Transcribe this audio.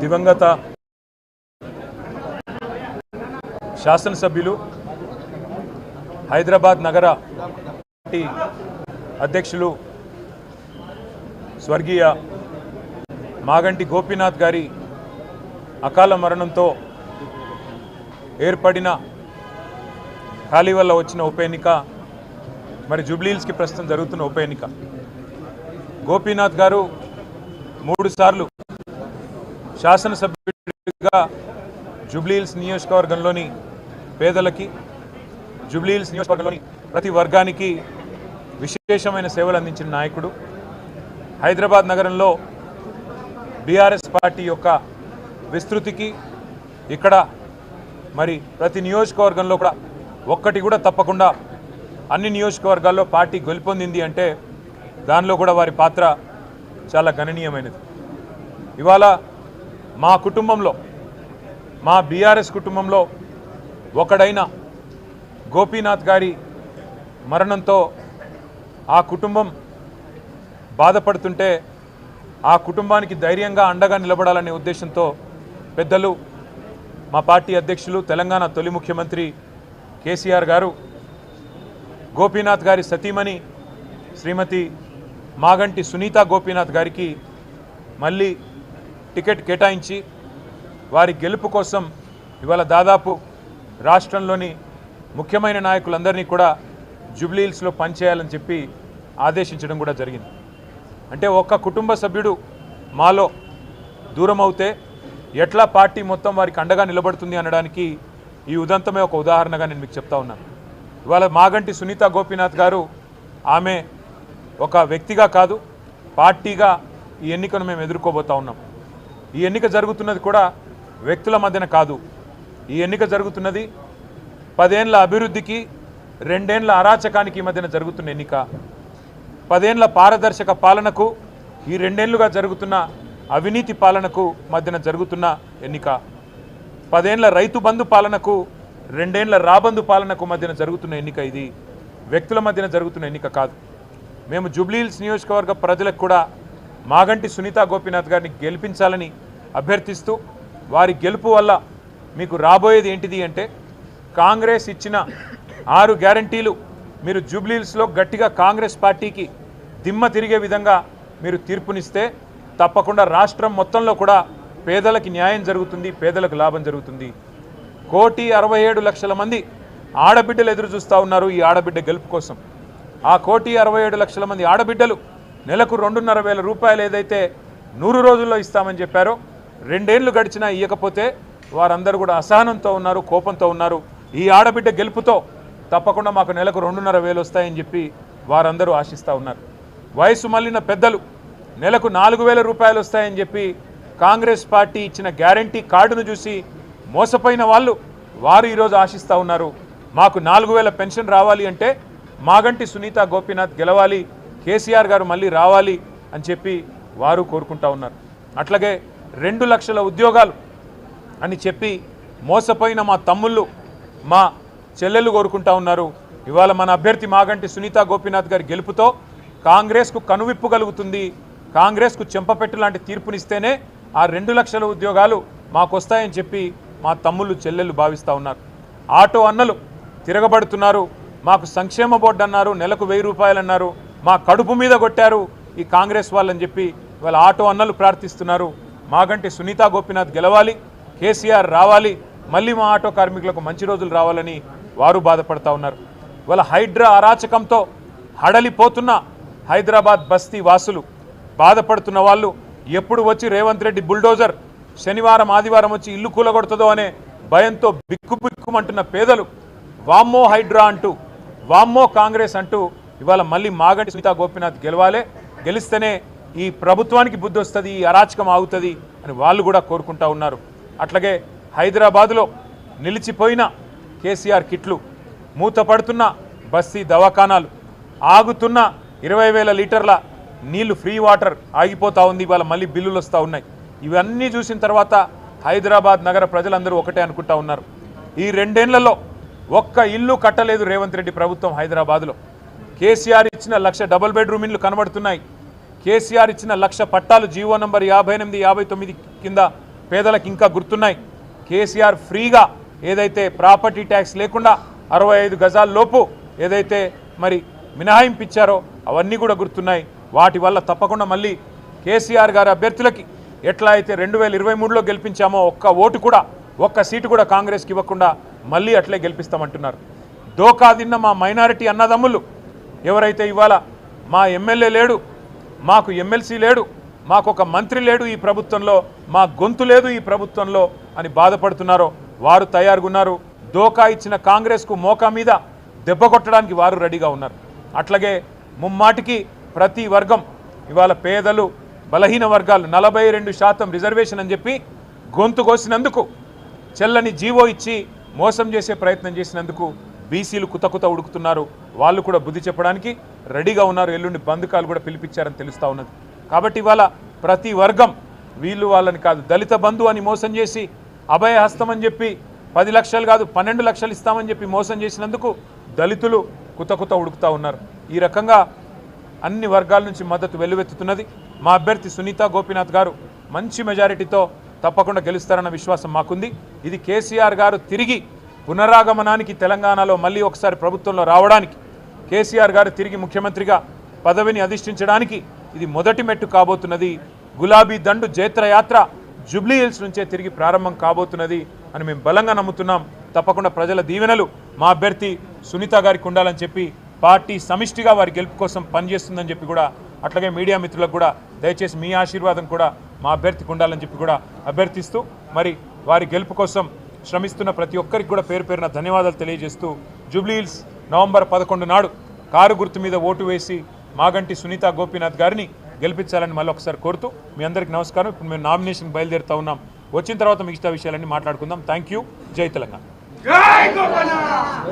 దివంగత శాసనసభ్యులు హైదరాబాద్ నగర పార్టీ అధ్యక్షులు స్వర్గీయ మాగంటి గోపీనాథ్ గారి అకాల మరణంతో ఏర్పడిన ఖాళీ వల్ల వచ్చిన ఉప ఎన్నిక, మరి జూబ్లీహిల్స్కి ప్రస్తుతం జరుగుతున్న ఉప ఎన్నిక. గోపీనాథ్ గారు 3 సార్లు శాసనసభ్యుడిగా జూబ్లీహిల్స్ నియోజకవర్గంలోని పేదలకి, జూబ్లీహిల్స్ నియోజకవర్గంలోని ప్రతి వర్గానికి విశేషమైన సేవలు అందించిన నాయకుడు. హైదరాబాద్ నగరంలో బీఆర్ఎస్ పార్టీ యొక్క విస్తృతికి ఇక్కడ మరి ప్రతి నియోజకవర్గంలో కూడా ఒక్కటి కూడా తప్పకుండా అన్ని నియోజకవర్గాల్లో పార్టీ గెలుపొందింది అంటే దానిలో కూడా వారి పాత్ర చాలా గణనీయమైనది. ఇవాళ మా కుటుంబంలో, మా బీఆర్ఎస్ కుటుంబంలో ఒకడైన గోపీనాథ్ గారి మరణంతో ఆ కుటుంబం బాధపడుతుంటే ఆ కుటుంబానికి ధైర్యంగా అండగా నిలబడాలనే ఉద్దేశంతో పెద్దలు మా పార్టీ అధ్యక్షులు, తెలంగాణ తొలి ముఖ్యమంత్రి కేసీఆర్ గారు గోపీనాథ్ గారి సతీమణి శ్రీమతి మాగంటి సునీత గోపీనాథ్ గారికి మళ్ళీ టికెట్ కేటాయించి వారి గెలుపు కోసం ఇవాళ దాదాపు రాష్ట్రంలోని ముఖ్యమైన నాయకులందరినీ కూడా జూబ్లీహిల్స్లో పనిచేయాలని చెప్పి ఆదేశించడం కూడా జరిగింది. అంటే ఒక్క కుటుంబ సభ్యుడు మాలో దూరం అవుతే ఎట్లా పార్టీ మొత్తం వారికి అండగా నిలబడుతుంది అనడానికి ఈ ఉదంతమే ఒక ఉదాహరణగా నేను మీకు చెప్తా ఉన్నాను. ఇవాళ మాగంటి సునీత గోపీనాథ్ గారు, ఆమె ఒక వ్యక్తిగా కాదు, పార్టీగా ఈ ఎన్నికను మేము ఎదుర్కోబోతా ఉన్నాం. ఈ ఎన్నిక జరుగుతున్నది కూడా వ్యక్తుల మధ్యన కాదు. ఈ ఎన్నిక జరుగుతున్నది 10 ఏళ్ల అభివృద్ధికి 2 ఏళ్ల అరాచకానికి మధ్యన జరుగుతున్న ఎన్నిక. 10 ఏళ్ల పారదర్శక పాలనకు ఈ 2 ఏళ్లుగా జరుగుతున్న అవినీతి పాలనకు మధ్యన జరుగుతున్న ఎన్నిక. 10 ఏళ్ల రైతు బంధు పాలనకు 2 ఏళ్ల రాబందు పాలనకు మధ్యన జరుగుతున్న ఎన్నిక. ఇది వ్యక్తుల మధ్యన జరుగుతున్న ఎన్నిక కాదు. మేము జూబ్లీహిల్స్ నియోజకవర్గ ప్రజలకు కూడా మాగంటి సునీత గోపీనాథ్ గారిని గెలిపించాలని అభ్యర్థిస్తూ, వారి గెలుపు వల్ల మీకు రాబోయేది ఏంటిది అంటే కాంగ్రెస్ ఇచ్చిన 6 గ్యారంటీలు మీరు జూబ్లీహిల్స్లో గట్టిగా కాంగ్రెస్ పార్టీకి దిమ్మ తిరిగే విధంగా మీరు తీర్పునిస్తే తప్పకుండా రాష్ట్రం మొత్తంలో కూడా పేదలకి న్యాయం జరుగుతుంది, పేదలకు లాభం జరుగుతుంది. 1,67,00,000 మంది ఆడబిడ్డలు ఎదురు చూస్తూ ఉన్నారు ఈ ఆడబిడ్డ గెలుపు కోసం. ఆ 1,67,00,000 మంది ఆడబిడ్డలు నెలకు 2,500 రూపాయలు ఏదైతే 100 రోజుల్లో ఇస్తామని చెప్పారో 2 ఏళ్లు గడిచినా ఇవ్వకపోతే వారందరూ కూడా అసహనంతో ఉన్నారు, కోపంతో ఉన్నారు. ఈ ఆడబిడ్డ గెలుపుతో తప్పకుండా మాకు నెలకు 2,500 వస్తాయని చెప్పి వారందరూ ఆశిస్తూ ఉన్నారు. వయసు మళ్ళిన పెద్దలు నెలకు 4,000 రూపాయలు వస్తాయని చెప్పి కాంగ్రెస్ పార్టీ ఇచ్చిన గ్యారంటీ కార్డును చూసి మోసపోయిన వారు ఈరోజు ఆశిస్తూ ఉన్నారు. మాకు 4,000 పెన్షన్ రావాలి అంటే మాగంటి సునీత గోపీనాథ్ గెలవాలి, కేసీఆర్ గారు మళ్ళీ రావాలి అని చెప్పి వారు కోరుకుంటా ఉన్నారు. అట్లాగే 2 లక్షల ఉద్యోగాలు అని చెప్పి మోసపోయిన మా తమ్ముళ్ళు, మా చెల్లెళ్ళు కోరుకుంటా ఉన్నారు. ఇవాళ మన అభ్యర్థి మాగంటి సునీత గోపీనాథ్ గారి గెలుపుతో కాంగ్రెస్కు కనువిప్పు కలుగుతుంది. కాంగ్రెస్కు చెంపపెట్టు లాంటి తీర్పునిస్తేనే ఆ 2 లక్షల ఉద్యోగాలు మాకు వస్తాయని చెప్పి మా తమ్ముళ్ళు, చెల్లెళ్ళు భావిస్తూ ఉన్నారు. ఆటో అన్నలు తిరగబడుతున్నారు. మాకు సంక్షేమ బోర్డు అన్నారు, నెలకు 1000 రూపాయలు అన్నారు, మా కడుపు మీద కొట్టారు ఈ కాంగ్రెస్ వాళ్ళని చెప్పి ఇవాళ ఆటో అన్నలు ప్రార్థిస్తున్నారు. మాగంటి సునీత గోపీనాథ్ గెలవాలి, కేసీఆర్ రావాలి, మళ్ళీ మా ఆటో కార్మికులకు మంచి రోజులు రావాలని వారు బాధపడతా ఉన్నారు. ఇవాళ హైడ్రా అరాచకంతో హడలిపోతున్న హైదరాబాద్ బస్తీ వాసులు, బాధపడుతున్న వాళ్ళు, ఎప్పుడు వచ్చి రేవంత్ రెడ్డి బుల్డోజర్ శనివారం ఆదివారం వచ్చి ఇల్లు కూలగొడుతుందో అనే భయంతో బిక్కుబిక్కుమంటున్న పేదలు వామ్మో హైడ్రా అంటూ, వామ్మో కాంగ్రెస్ అంటూ ఇవాళ మళ్ళీ మాగంటి సునీత గోపీనాథ్ గెలవాలి, గెలిస్తేనే ఈ ప్రభుత్వానికి బుద్ధి వస్తుంది, ఈ అరాచకం ఆగుతుంది అని వాళ్ళు కూడా కోరుకుంటా ఉన్నారు. అట్లాగే హైదరాబాదులో నిలిచిపోయిన కేసీఆర్ కిట్లు, మూతపడుతున్న బస్తీ దవాఖానాలు, ఆగుతున్న 20,000 లీటర్ల నీళ్లు, ఫ్రీ వాటర్ ఆగిపోతూ ఉంది. ఇవాళ మళ్ళీ బిల్లులు వస్తూ ఉన్నాయి. ఇవన్నీ చూసిన తర్వాత హైదరాబాద్ నగర ప్రజలందరూ ఒకటే అనుకుంటా ఉన్నారు, ఈ 2 ఏళ్లలో ఒక్క ఇల్లు కట్టలేదు రేవంత్ రెడ్డి ప్రభుత్వం హైదరాబాద్లో. కేసీఆర్ ఇచ్చిన 1,00,000 డబుల్ బెడ్రూమ్ ఇళ్ళు కనబడుతున్నాయి. కేసీఆర్ ఇచ్చిన 1,00,000 పట్టాలు జీవో నంబర్ 58, 59 కింద పేదలకు ఇంకా గుర్తున్నాయి. కేసీఆర్ ఫ్రీగా ఏదైతే ప్రాపర్టీ ట్యాక్స్ లేకుండా 65 గజాల లోపు ఏదైతే మరి మినహాయింపు ఇచ్చారో అవన్నీ కూడా గుర్తున్నాయి. వాటి వల్ల తప్పకుండా మళ్ళీ కేసీఆర్ గారి అభ్యర్థులకి ఎట్లా అయితే 2023లో గెలిపించామో ఒక్క సీటు కూడా కాంగ్రెస్కి ఇవ్వకుండా మళ్ళీ అట్లే గెలిపిస్తామంటున్నారు. దోకా తిన్న మా మైనారిటీ అన్నదమ్ములు ఎవరైతే ఇవాళ మా ఎమ్మెల్యే లేడు, మాకు ఎమ్మెల్సీ లేడు, మాకు ఒక మంత్రి లేడు ఈ ప్రభుత్వంలో, మా గొంతు లేదు ఈ ప్రభుత్వంలో అని బాధపడుతున్నారో వారు తయారుగున్నారు. దోకా ఇచ్చిన కాంగ్రెస్కు మోకా మీద దెబ్బ కొట్టడానికి వారు రెడీగా ఉన్నారు. అట్లాగే ముమ్మాటికి ప్రతి వర్గం ఇవాళ పేదలు, బలహీన వర్గాలు 42% రిజర్వేషన్ అని చెప్పి గొంతు కోసినందుకు, చెల్లని జీవో ఇచ్చి మోసం చేసే ప్రయత్నం చేసినందుకు బీసీలు కుత ఉడుకుతున్నారు. వాళ్ళు కూడా బుద్ధి చెప్పడానికి రెడీగా ఉన్నారు. ఎల్లుండి బంధుకాలు కూడా పిలిపించారని తెలుస్తూ ఉన్నది. కాబట్టి ఇవాళ ప్రతి వర్గం వీళ్ళు వాళ్ళని కాదు, దళిత బంధు అని మోసం చేసి అభయహస్తం అని చెప్పి 10 లక్షలు కాదు 12 లక్షలు ఇస్తామని చెప్పి మోసం చేసినందుకు దళితులు కుత ఉడుకుతూ ఉన్నారు. ఈ రకంగా అన్ని వర్గాల నుంచి మద్దతు వెల్లువెత్తుతున్నది. మా అభ్యర్థి సునీత గోపీనాథ్ గారు మంచి మెజారిటీతో తప్పకుండా గెలుస్తారన్న విశ్వాసం మాకుంది. ఇది కేసీఆర్ గారు తిరిగి పునరాగమనానికి, తెలంగాణలో మళ్ళీ ఒకసారి ప్రభుత్వంలో రావడానికి, కేసీఆర్ గారు తిరిగి ముఖ్యమంత్రిగా పదవిని అధిష్ఠించడానికి ఇది మొదటి మెట్టు కాబోతున్నది. గులాబీ దండు జైత్రయాత్ర జూబ్లీ హిల్స్ నుంచే తిరిగి ప్రారంభం కాబోతున్నది అని మేము బలంగా నమ్ముతున్నాం. తప్పకుండా ప్రజల దీవెనలు మా అభ్యర్థి సునీత గారికి ఉండాలని చెప్పి పార్టీ సమిష్టిగా వారి గెలుపు కోసం పనిచేస్తుందని చెప్పి కూడా, అట్లాగే మీడియా మిత్రులకు కూడా దయచేసి మీ ఆశీర్వాదం కూడా మా అభ్యర్థికి ఉండాలని చెప్పి కూడా అభ్యర్థిస్తూ, మరి వారి గెలుపు కోసం శ్రమిస్తున్న ప్రతి ఒక్కరికి కూడా పేరు పేరున ధన్యవాదాలు తెలియజేస్తూ, జూబ్లీ హిల్స్ నవంబర్ 11 నాడు కారు గుర్తు మీద ఓటు వేసి మాగంటి సునీత గోపీనాథ్ గారిని గెలిపించాలని మళ్ళీ ఒకసారి కోరుతూ మీ అందరికీ నమస్కారం. ఇప్పుడు మేము నామినేషన్ బయలుదేరుతా ఉన్నాం. వచ్చిన తర్వాత మిగతా విషయాలన్నీ మాట్లాడుకుందాం. Thank you. జై తెలంగాణ.